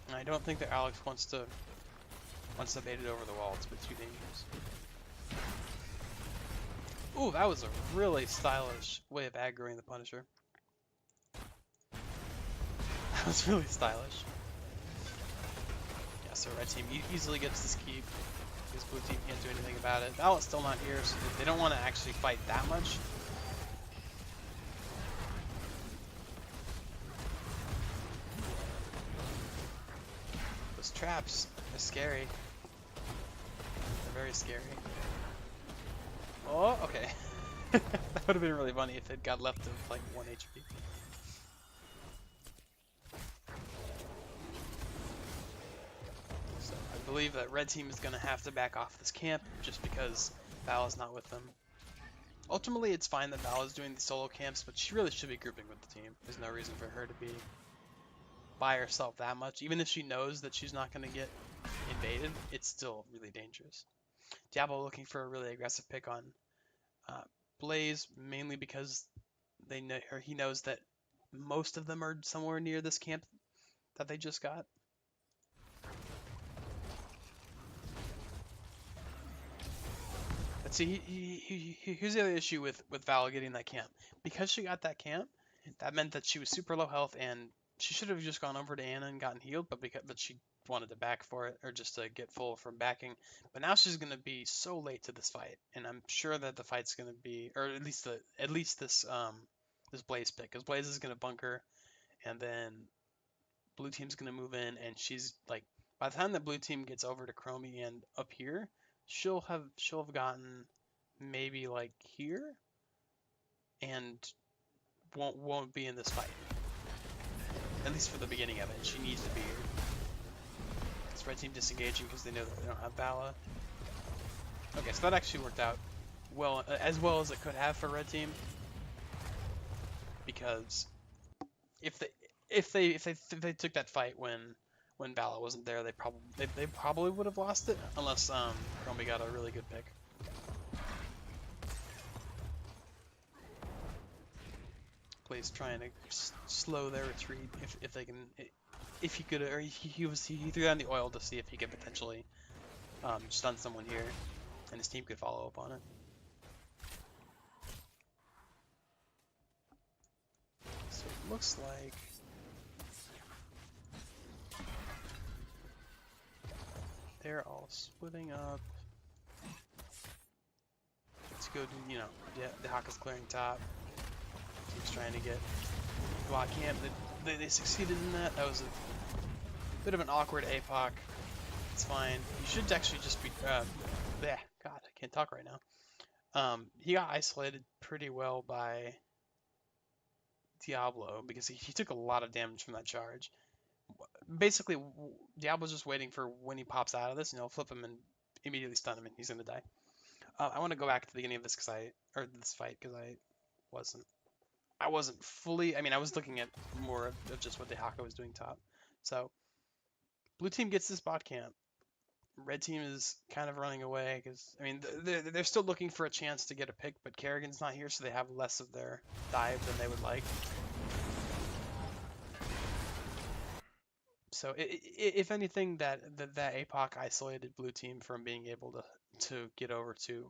And I don't think that Alex wants to bait it over the wall. It's a bit too dangerous. Ooh, that was a really stylish way of aggroing the Punisher. That was really stylish. Yeah, so red team easily gets this keep because blue team can't do anything about it. Val's still not here, so they don't want to actually fight that much. Those traps are scary. They're very scary. Oh, okay. That would have been really funny if it got left of like 1 HP. So I believe that red team is going to have to back off this camp just because Val is not with them. Ultimately, it's fine that Val is doing the solo camps, but she really should be grouping with the team. There's no reason for her to be by herself that much. Even if she knows that she's not going to get invaded, it's still really dangerous. Diablo looking for a really aggressive pick on Blaze, mainly because he knows that most of them are somewhere near this camp that they just got. But see, here's the other issue with Val getting that camp. Because she got that camp, that meant that she was super low health, and she should have just gone over to Anna and gotten healed, but she wanted to back for it, or just to get full from backing. But now she's going to be so late to this fight, and I'm sure that the fight's going to be, or at least this Blaze pick, because Blaze is going to bunker, and then blue team's going to move in, and she's like, by the time that blue team gets over to Chromie and up here, she'll have gotten maybe like here, and won't be in this fight. At least for the beginning of it. She needs to be here. It's red team disengaging because they know that they don't have Vala. Okay, so that actually worked out well as it could have for red team. Because if they took that fight when when Vala wasn't there, they probably would have lost it unless Chromie got a really good pick. Blaze trying to slow their retreat if they can, if he could, or he threw down the oil to see if he could potentially stun someone here, and his team could follow up on it. So it looks like they're all splitting up. Let's go do, you know, Dehaka's clearing top. Team's trying to get block camp. They succeeded in that. That was a bit of an awkward APOC. It's fine. You should actually just be, God, I can't talk right now. He got isolated pretty well by Diablo because he took a lot of damage from that charge. Basically, Diablo's just waiting for when he pops out of this, and he'll flip him and immediately stun him, and he's gonna die. I want to go back to the beginning of this this fight because I wasn't fully. I mean, I was looking at more of just what Dehaka was doing top. So, blue team gets this bot camp. Red team is kind of running away because, I mean, they're still looking for a chance to get a pick, but Kerrigan's not here, so they have less of their dive than they would like. So, if anything, that APOC isolated blue team from being able to get over to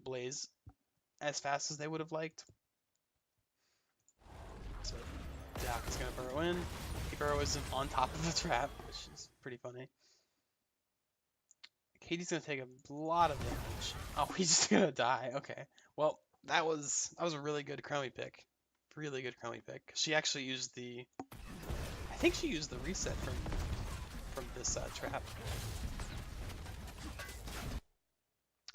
Blaze as fast as they would have liked. So, Dak is going to burrow in. He burrows on top of the trap, which is pretty funny. Katie's gonna take a lot of damage. Oh, he's just gonna die. Okay. Well, that was a really good Chromie pick. Really good Chromie pick. She actually used I think she used the reset from this trap.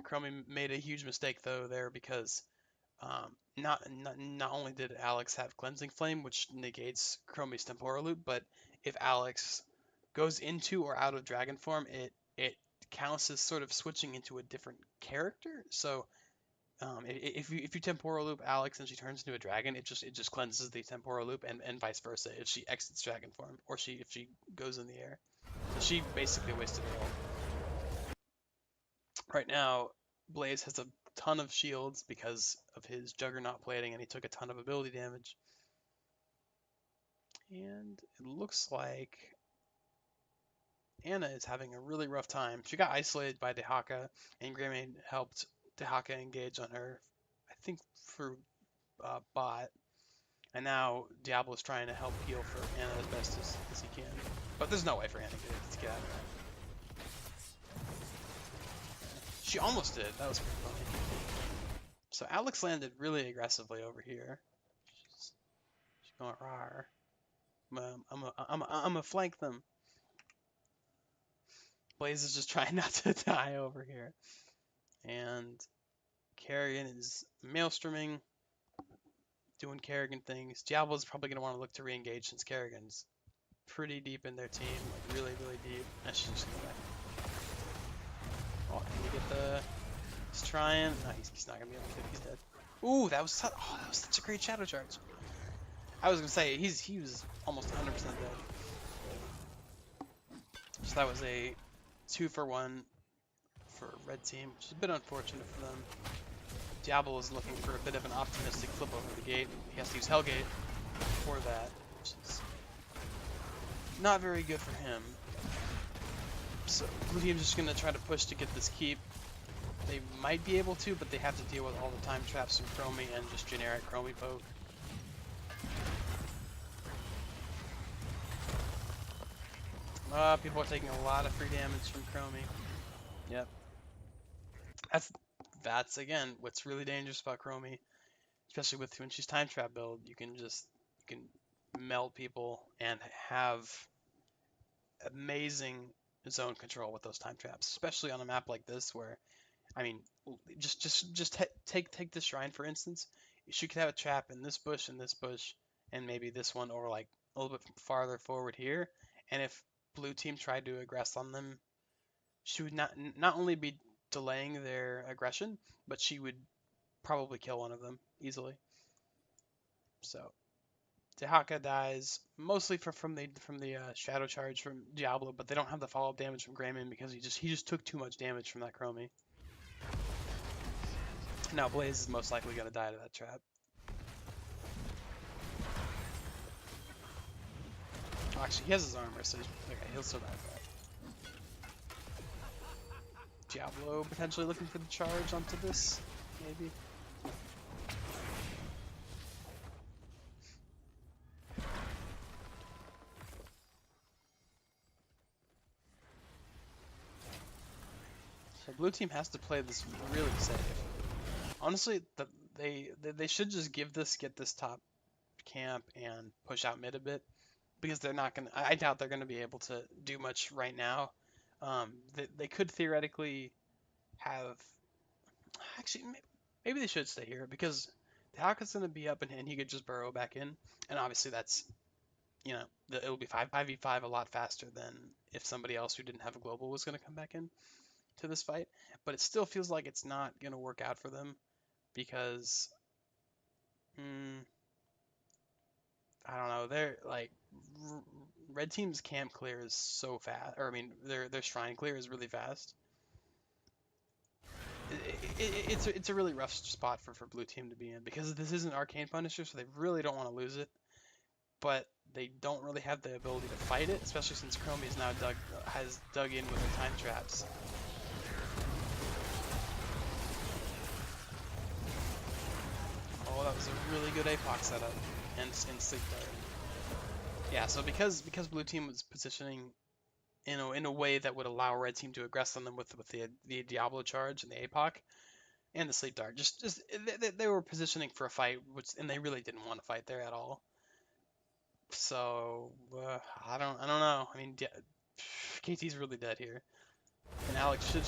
Chromie made a huge mistake though there because not only did Alex have Cleansing Flame, which negates Chromie's Temporal Loop, but if Alex goes into or out of Dragon form, it counts as sort of switching into a different character. So if you temporal loop Alex and she turns into a dragon, it just cleanses the temporal loop, and vice versa if she exits dragon form or if she goes in the air. So she basically wasted her ult. Right now, Blaze has a ton of shields because of his Juggernaut plating, and he took a ton of ability damage. And it looks like Anna is having a really rough time. She got isolated by Dehaka, and Greymane helped Dehaka engage on her, I think, for bot. And now Diablo's trying to help heal for Anna as best as he can. But there's no way for Anna to get out of that. She almost did. That was pretty funny. So Alex landed really aggressively over here. She's going rawr. I'm gonna flank them. Blaze is just trying not to die over here. And Kerrigan is maelstroming, doing Kerrigan things. Diablo's probably going to want to look to re-engage since Kerrigan's pretty deep in their team, like really, really deep. And she's just going to die. Oh, can you get the... He's trying. No, he's not going to be able to. He's dead. Ooh, that was such a great shadow charge. I was going to say, he was almost 100% dead. So that was a 2-for-1 for red team, which is a bit unfortunate for them. Diablo is looking for a bit of an optimistic flip over the gate. He has to use Hellgate for that, which is not very good for him. So blue team's just going to try to push to get this keep. They might be able to, but they have to deal with all the time traps from Chromie and just generic Chromie poke. People are taking a lot of free damage from Chromie. Yep. That's again what's really dangerous about Chromie, especially when she's time trap build. You can melt people and have amazing zone control with those time traps, especially on a map like this where, I mean, just take this shrine for instance. She could have a trap in this bush, and maybe this one, or like a little bit farther forward here. And if blue team tried to aggress on them, she would not only be delaying their aggression, but she would probably kill one of them easily. So Dehaka dies mostly from the shadow charge from Diablo, but they don't have the follow up damage from Greymane because he just took too much damage from that Chromie. Now Blaze is most likely gonna die to that trap. Oh, actually, he has his armor, so he'll survive that. Diablo potentially looking for the charge onto this, maybe. So blue team has to play this really safe. Honestly, they should just get this top camp and push out mid a bit because they're not gonna. I doubt they're gonna be able to do much right now. They could theoretically have. Actually, maybe they should stay here because the Hawk is gonna be up and he could just burrow back in, and obviously that's it'll be 5v5 a lot faster than if somebody else who didn't have a global was gonna come back in to this fight. But it still feels like it's not gonna work out for them because. I don't know. They're like red team's camp clear is so fast, or I mean, their shrine clear is really fast. It's a really rough spot for blue team to be in because this isn't Arcane Punisher, so they really don't want to lose it, but they don't really have the ability to fight it, especially since Chromie is now has dug in with the time traps. Oh, that was a really good APOC setup and sleep dart. Yeah, so because blue team was positioning in a way that would allow red team to aggress on them with the Diablo charge and the APOC and the sleep dart. Just they were positioning for a fight, and they really didn't want to fight there at all. So I don't know. I mean, KT's really dead here, and Alex will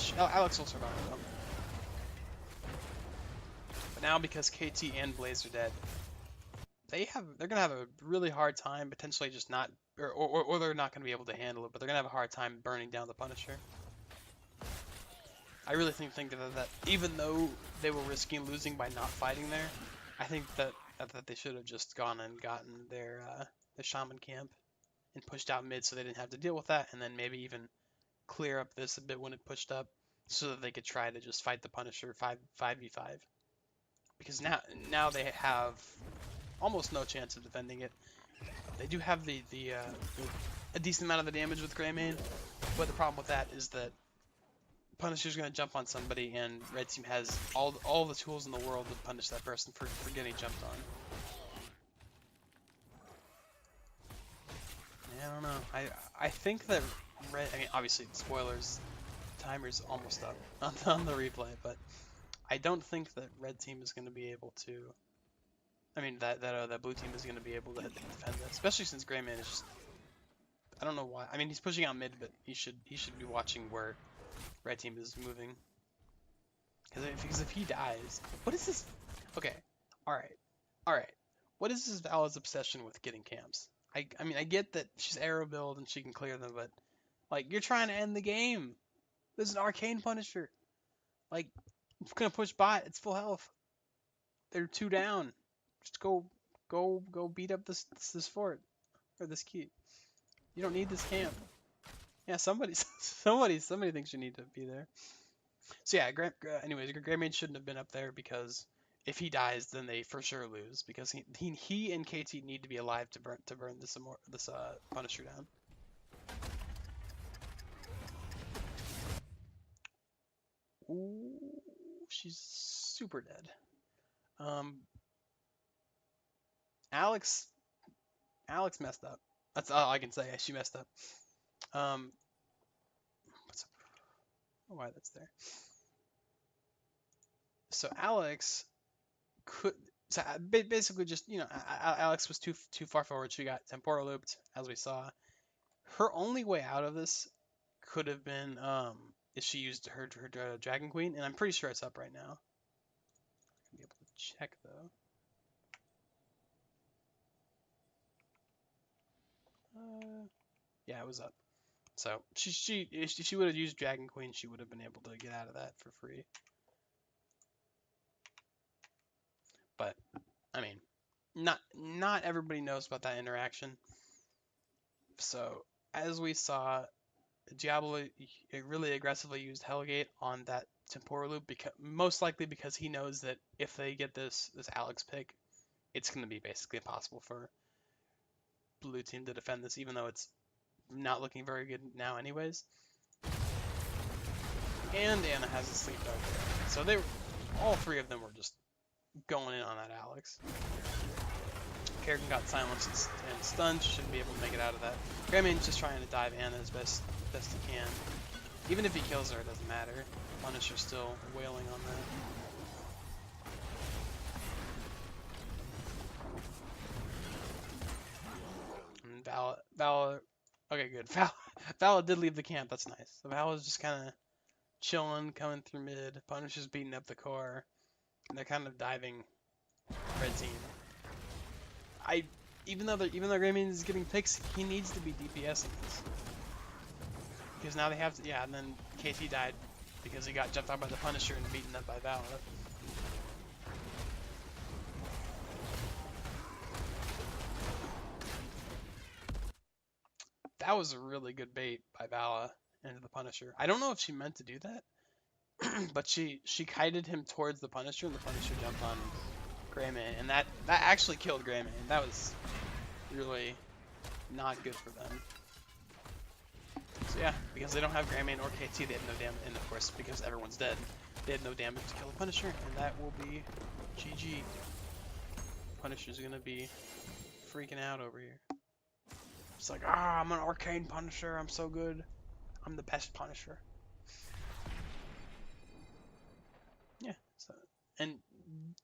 survive though. But now because KT and Blaze are dead, they're gonna have a really hard time potentially just not or they're not gonna be able to handle it, but they're gonna have a hard time burning down the Punisher. I really think that even though they were risking losing by not fighting there, I think that they should have just gone and gotten their shaman camp and pushed out mid so they didn't have to deal with that, and then maybe even clear up this a bit when it pushed up so that they could try to just fight the Punisher 5v5. Because now they have almost no chance of defending it. They do have a decent amount of the damage with Greymane, but the problem with that is that Punisher's gonna jump on somebody, and red team has all the tools in the world to punish that person for getting jumped on. Yeah, I don't know. I think that red. I mean, obviously, spoilers. Timer's almost up on the replay, but I don't think that red team is going to be able to. I mean, that blue team is going to be able to defend that, especially since Greymane is just. I don't know why. I mean, he's pushing out mid, but he should be watching where red team is moving. Because if he dies, what is this? Okay, all right. What is this Vala's obsession with getting camps? I mean, I get that she's arrow build and she can clear them, but like you're trying to end the game. This is an arcane Punisher. Like, if you're gonna push bot, it's full health. They're 2 down. Just go beat up this fort or this keep. You don't need this camp. Yeah, somebody thinks you need to be there. So yeah, anyways, Greymane shouldn't have been up there because if he dies, then they for sure lose because he and KT need to be alive to burn this Punisher down. Ooh, she's super dead. Alex messed up. That's all I can say. She messed up. What's up? Why that's there? So Alex could. So basically, just Alex was too far forward. She got temporal looped, as we saw. Her only way out of this could have been if she used her Dragon Queen, and I'm pretty sure it's up right now. I'll be able to check though. Yeah, it was up. So if she would have used Dragon Queen, she would have been able to get out of that for free. But I mean, not everybody knows about that interaction. So as we saw, Diablo really aggressively used Hellgate on that temporal loop, because most likely because he knows that if they get this Alex pick, it's going to be basically impossible for blue team to defend this, even though it's not looking very good now anyways. And Anna has a sleep dog there. So all three of them were just going in on that Alex. Kerrigan got silenced and stunned, shouldn't be able to make it out of that. Greymane's just trying to dive Anna as best he can. Even if he kills her, it doesn't matter. Punisher's still wailing on that. And Vala, okay, good. Vala did leave the camp, that's nice. So Vala's just kind of chilling, coming through mid. Punisher's beating up the core. And they're kind of diving red team. Even though Greymane is getting picks, he needs to be DPSing this. Because now they have to, yeah, and then KT died because he got jumped out by the Punisher and beaten up by Vala. That was a really good bait by Vala into the Punisher. I don't know if she meant to do that, but she kited him towards the Punisher, and the Punisher jumped on Greymane, and that actually killed Greymane. That was really not good for them. So yeah, because they don't have Greymane or KT, they have no damage, and of course, because everyone's dead, they had no damage to kill the Punisher, and that will be GG. Punisher's gonna be freaking out over here. It's like, I'm an arcane Punisher, I'm so good. I'm the best Punisher. Yeah, so, and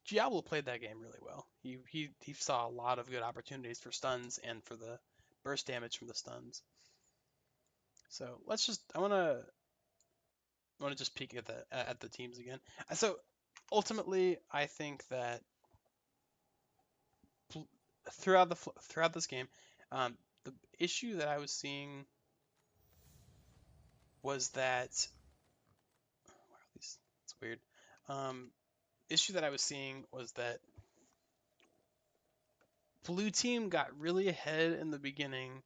Diablo played that game really well. He saw a lot of good opportunities for stuns and for the burst damage from the stuns. So let's just, I wanna just peek at the teams again. So ultimately, I think that throughout this game, the issue that I was seeing was that, wow, it's weird. Issue that I was seeing was that blue team got really ahead in the beginning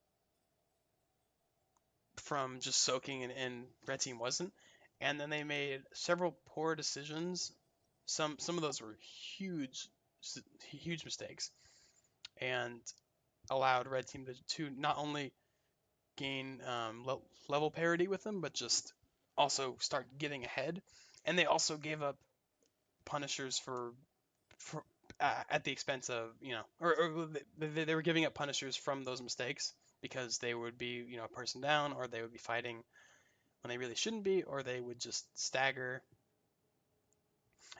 from just soaking, and red team wasn't, and then they made several poor decisions. Some of those were huge mistakes, and allowed red team to not only gain level parity with them, but just also start getting ahead. And they also gave up punishers for at the expense of, or they were giving up punishers from those mistakes, because they would be, a person down, or they would be fighting when they really shouldn't be, or they would just stagger.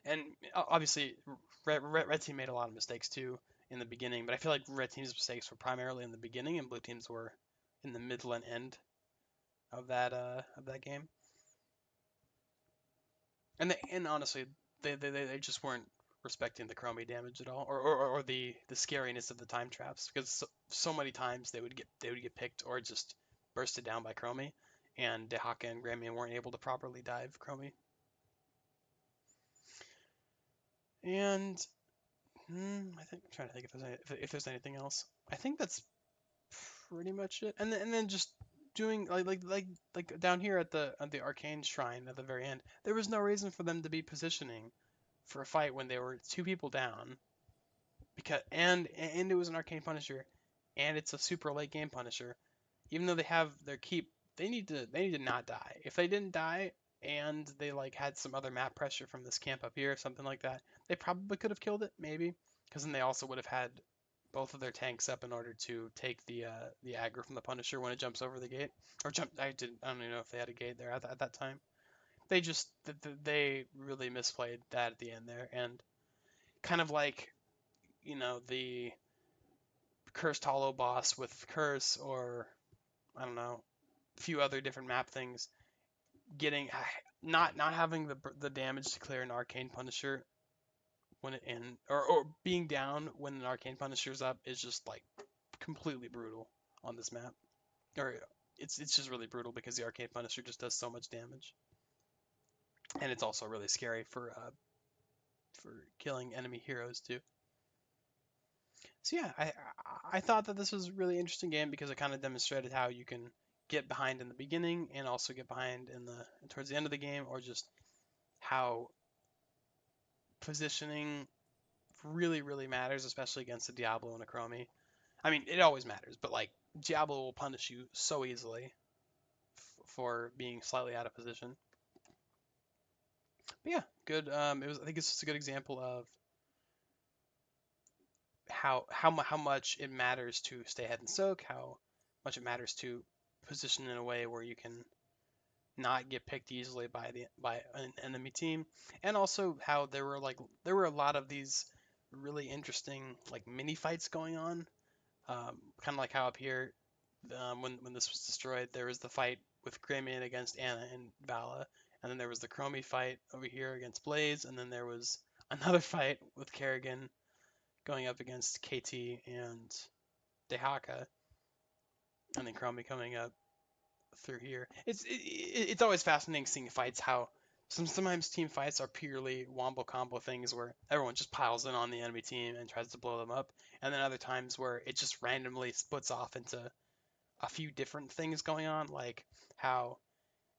And obviously, red team made a lot of mistakes too in the beginning, but I feel like red team's mistakes were primarily in the beginning, and blue team's were in the middle and end of that game. And honestly, they just weren't respecting the chromie damage at all, or the scariness of the time traps, because so many times they would get picked or just bursted down by chromie, and Dehaka and Greymane weren't able to properly dive chromie. And I think I'm trying to think if there's anything else. I think that's pretty much it. And then just doing like down here at the arcane shrine at the very end, there was no reason for them to be positioning for a fight when they were 2 people down, because and it was an arcane Punisher, and it's a super late game Punisher. Even though they have their keep, they need to not die. If they didn't die and they like had some other map pressure from this camp up here or something like that, they probably could have killed it, maybe, because then they also would have had both of their tanks up in order to take the aggro from the Punisher when it jumps over the gate. Or jump, I don't even know if they had a gate there at that time. They just they really misplayed that at the end there, and kind of like, the Cursed Hollow boss with Curse, or I don't know, a few other different map things, getting not having the damage to clear an arcane Punisher when it in, or being down when an arcane Punisher's up, is just like completely brutal on this map. Or it's just really brutal because the arcane Punisher just does so much damage, and it's also really scary for killing enemy heroes too. So yeah, I thought that this was a really interesting game because it kind of demonstrated how you can get behind in the beginning and also get behind in the towards the end of the game, or just how positioning really matters, especially against a Diablo and a Chromie. I mean, it always matters, but like Diablo will punish you so easily for being slightly out of position. But yeah, good. It was. I think it's just a good example of how much it matters to stay ahead and soak, how much it matters to position in a way where you can not get picked easily by an enemy team, and also how there were a lot of these really interesting like mini fights going on, kind of like how up here, when this was destroyed, there was the fight with Cramian against Anna and Vala, and then there was the Chromie fight over here against Blaze, and then there was another fight with Kerrigan going up against KT and Dehaka, and then Chromie coming up through here. It's always fascinating seeing fights how sometimes team fights are purely wombo combo things where everyone just piles in on the enemy team and tries to blow them up, and then other times where it just randomly splits off into a few different things going on, like how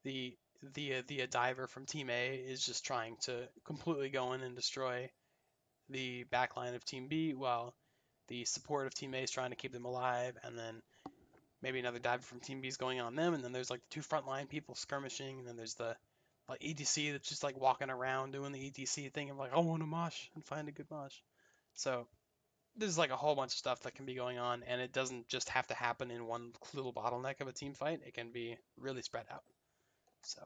the the diver from Team A is just trying to completely go in and destroy the backline of Team B, while the support of Team A is trying to keep them alive, and then maybe another diver from Team B is going on them, and then there's like the two frontline people skirmishing, and then there's the like EDC that's just like walking around doing the EDC thing of like, I want to mosh and find a good mosh. So there's like a whole bunch of stuff that can be going on, and it doesn't just have to happen in one little bottleneck of a team fight. It can be really spread out. So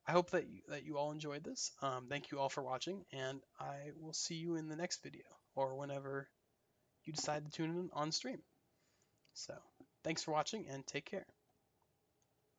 I hope that you all enjoyed this. Thank you all for watching, and I will see you in the next video or whenever you decide to tune in on stream. So thanks for watching and take care.